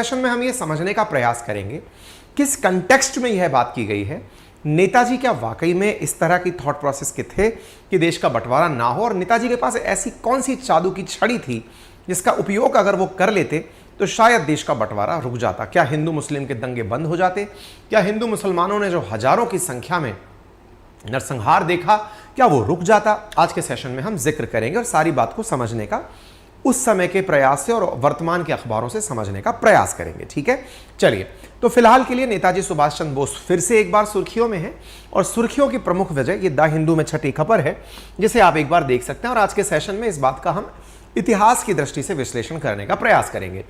Session में हम ये समझने का प्रयास करेंगे किस कंटेक्स्ट में यह बात की गई है। नेताजी क्या वाकई में इस तरह की थॉट प्रोसेस के थे कि देश का बंटवारा ना हो, और नेताजी के पास ऐसी कौन सी जादू की छड़ी थी जिसका उपयोग अगर वो कर लेते तो शायद देश का बंटवारा रुक जाता। क्या हिंदू मुस्लिम के दंगे बंद हो जाते? क्या हिंदू मुसलमानों ने जो हजारों की संख्या में नरसंहार देखा क्या वो रुक जाता? आज के सेशन में हम जिक्र करेंगे और सारी बात को समझने का उस समय के प्रयास से और वर्तमान के अखबारों से समझने का प्रयास करेंगे। ठीक है, चलिए। तो फिलहाल के लिए नेताजी सुभाष चंद्र बोस फिर से एक बार सुर्खियों में है, और सुर्खियों की प्रमुख वजह ये द हिंदू में छठी खबर है जिसे आप एक बार देख सकते हैं, और आज के सेशन में इस बात का हम इतिहास की दृष्टि से विश्लेषण करने का प्रयास करेंगे।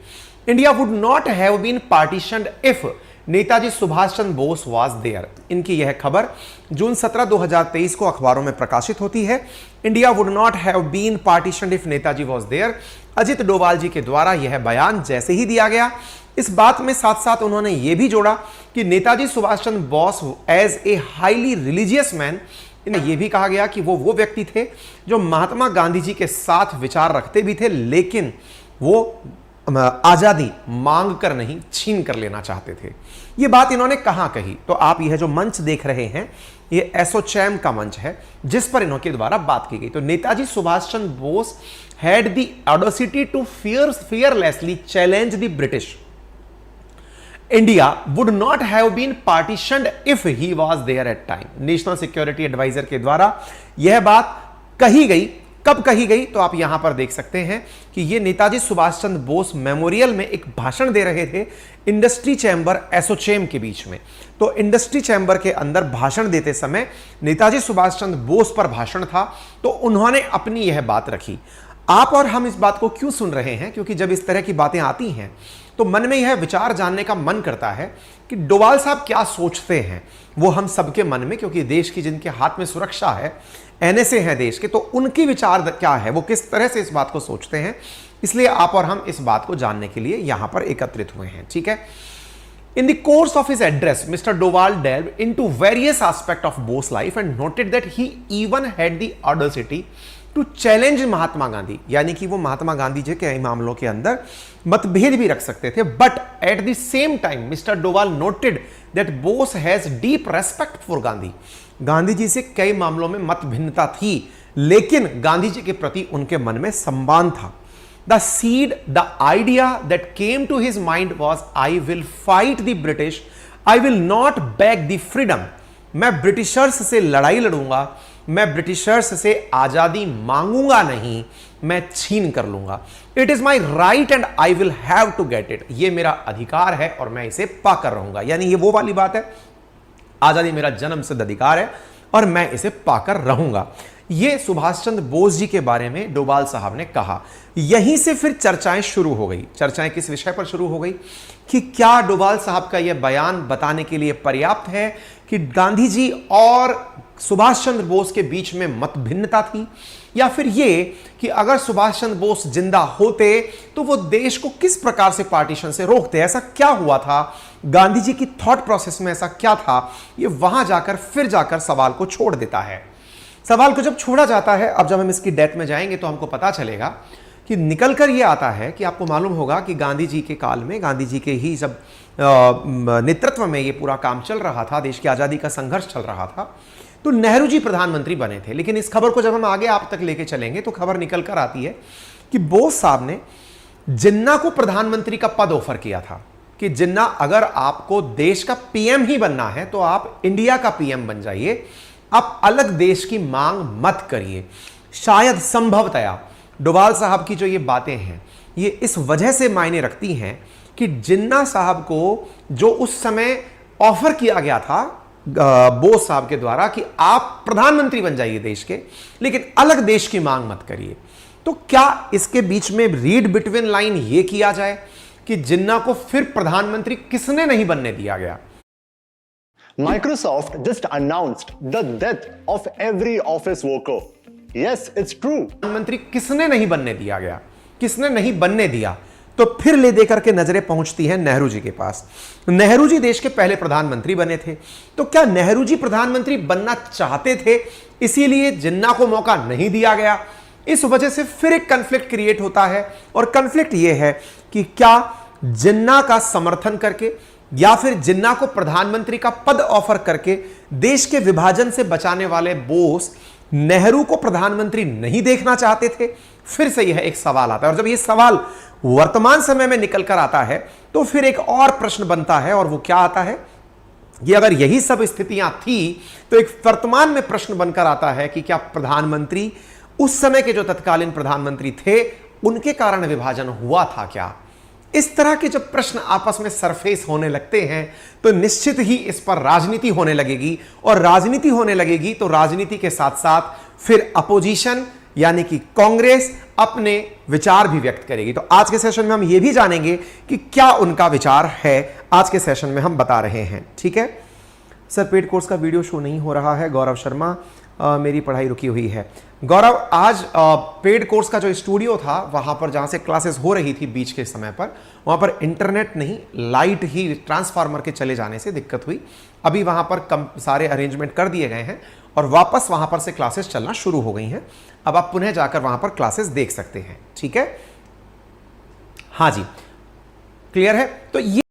India would not have been partitioned if Netaji Subhash Chandra Bose was there. इनकी यह खबर जून 17, 2023 को अखबारों में प्रकाशित होती है। India would not have been partitioned if Netaji was there. Ajit Doval ji के द्वारा यह बयान जैसे ही दिया गया, इस बात में साथ साथ उन्होंने यह भी जोड़ा कि Netaji Subhash Chandra Bose as a highly religious man, इन्हें यह भी कहा गया कि वो व्यक्ति थे जो महात्मा गांधी जी के साथ विचार रखते भी थे, लेकिन वो आजादी मांग कर नहीं छीन कर लेना चाहते थे। यह बात इन्होंने कहां कही? तो आप यह जो मंच देख रहे हैं यह एसोचैम का मंच है जिस पर इन्होंने द्वारा बात की गई। तो Netaji Subhash Chandra Bose had the audacity to fearlessly challenge the British. India would not have been partitioned if he was there at time. National security adviser के द्वारा यह बात कही गई। कब कही गई? तो आप यहां पर देख सकते हैं कि यह नेताजी सुभाष चंद्र बोस मेमोरियल में एक भाषण दे रहे थे इंडस्ट्री चैम्बर एसोचैम के बीच में। तो इंडस्ट्री चैम्बर के अंदर भाषण देते समय नेताजी सुभाष चंद्र बोस पर भाषण था, तो उन्होंने अपनी यह बात रखी। आप और हम इस बात को क्यों सुन रहे हैं? क्योंकि जब इस तरह की बातें आती हैं तो मन में यह विचार जानने का मन करता है कि डोभाल साहब क्या सोचते हैं। वो हम सबके मन में, क्योंकि देश की जिनके हाथ में सुरक्षा है, एनएसए है देश के, तो उनकी विचार क्या है, वो किस तरह से इस बात को सोचते हैं, इसलिए आप और हम इस बात को जानने के लिए यहां पर एकत्रित हुए हैं। ठीक है। In the course of his address, Mr. Doval delved into various aspects of Bose life and noted that he even had the audacity to challenge Mahatma Gandhi, यानी कि वो महात्मा गांधी जी के मामलों के अंदर मतभेद भी रख सकते थे। But at the same time mister Doval noted that Bose has deep respect for Gandhi. Gandhi ji से कई मामलों में मत भिन्नता थी, लेकिन गांधी जी के प्रति उनके मन में सम्मान था। The seed, the idea that came to his mind was, I will fight the British, I will not beg the freedom. मैं ब्रिटिशर्स से लड़ाई लड़ूंगा, मैं ब्रिटिशर्स से आजादी मांगूंगा नहीं, मैं छीन कर लूंगा। It is my right and I will have to get it. ये मेरा अधिकार है और मैं इसे पाकर रहूंगा। यानी ये वो वाली बात है, आजादी मेरा जन्म सिद्ध अधिकार है और मैं इसे पाकर रहूंगा। ये सुभाष चंद्र बोस जी के बारे में डोभाल साहब ने कहा। यहीं से फिर चर्चाएं शुरू हो गई। चर्चाएं किस विषय पर शुरू हो गई कि क्या डोभाल साहब का यह बयान बताने के लिए पर्याप्त है कि गांधी जी और सुभाष चंद्र बोस के बीच में मत भिन्नता थी, या फिर ये कि अगर सुभाष चंद्र बोस जिंदा होते तो वो देश को किस प्रकार से पार्टीशन से रोकते? ऐसा क्या हुआ था गांधी जी की थॉट प्रोसेस में, ऐसा क्या था? ये वहां जाकर फिर जाकर सवाल को छोड़ देता है। सवाल को जब छोड़ा जाता है, अब जब हम इसकी डेप्थ में जाएंगे तो हमको पता चलेगा कि निकल कर यह आता है कि आपको मालूम होगा कि गांधी जी के काल में, गांधी जी के ही जब नेतृत्व में ये पूरा काम चल रहा था, देश की आजादी का संघर्ष चल रहा था, तो नेहरू जी प्रधानमंत्री बने थे। लेकिन इस खबर को जब हम आगे आप तक लेके चलेंगे तो खबर निकल कर आती है कि बोस साहब ने जिन्ना को प्रधानमंत्री का पद ऑफर किया था कि जिन्ना, अगर आपको देश का पीएम ही बनना है तो आप इंडिया का पीएम बन जाइए, आप अलग देश की मांग मत करिए। शायद संभवतया डोभाल साहब की जो ये बातें हैं ये इस वजह से मायने रखती हैं कि जिन्ना साहब को जो उस समय ऑफर किया गया था बोस साहब के द्वारा कि आप प्रधानमंत्री बन जाइए देश के, लेकिन अलग देश की मांग मत करिए। तो क्या इसके बीच में रीड बिटवीन लाइन ये किया जाए कि जिन्ना को फिर प्रधानमंत्री किसने नहीं बनने दिया गया? Microsoft just announced the death of every office worker. Yes, it's true. प्रधानमंत्री किसने नहीं बनने दिया गया? किसने नहीं बनने दिया? तो फिर ले देकर के नजरें पहुंचती हैं नेहरू जी के पास। नेहरू जी देश के पहले प्रधानमंत्री बने थे, तो क्या नेहरू जी प्रधानमंत्री बनना चाहते थे, इसीलिए जिन्ना को मौका नहीं दिया गया? इस वजह से फिर एक कॉन्फ्लिक्ट क्रिएट होता है, और कॉन्फ्लिक्ट यह है कि क्या जिन्ना का समर्थन करके या फिर जिन्ना को प्रधानमंत्री का पद ऑफर करके देश के विभाजन से बचाने वाले बोस नेहरू को प्रधानमंत्री नहीं देखना चाहते थे? फिर से यह एक सवाल आता है, और जब यह सवाल वर्तमान समय में निकल कर आता है तो फिर एक और प्रश्न बनता है, और वो क्या आता है कि अगर यही सब स्थितियां थी तो एक वर्तमान में प्रश्न बनकर आता है कि क्या प्रधानमंत्री, उस समय के जो तत्कालीन प्रधानमंत्री थे, उनके कारण विभाजन हुआ था क्या? इस तरह के जब प्रश्न आपस में सरफेस होने लगते हैं तो निश्चित ही इस पर राजनीति होने लगेगी, और राजनीति होने लगेगी तो राजनीति के साथ साथ फिर अपोजिशन यानी कि कांग्रेस अपने विचार भी व्यक्त करेगी। तो आज के सेशन में हम यह भी जानेंगे कि क्या उनका विचार है, आज के सेशन में हम बता रहे हैं। ठीक है सर, पेड कोर्स का वीडियो शो नहीं हो रहा है। गौरव शर्मा, मेरी पढ़ाई रुकी हुई है। गौरव, आज पेड कोर्स का जो स्टूडियो था वहां पर जहां से क्लासेस हो रही थी बीच के समय पर, वहां पर इंटरनेट नहीं, लाइट ही ट्रांसफार्मर के चले जाने से दिक्कत हुई। अभी वहां पर सारे अरेंजमेंट कर दिए गए हैं और वापस वहां पर से क्लासेस चलना शुरू हो गई हैं। अब आप पुनः जाकर वहां पर क्लासेस देख सकते हैं। ठीक है, हाँ जी, क्लियर है। तो ये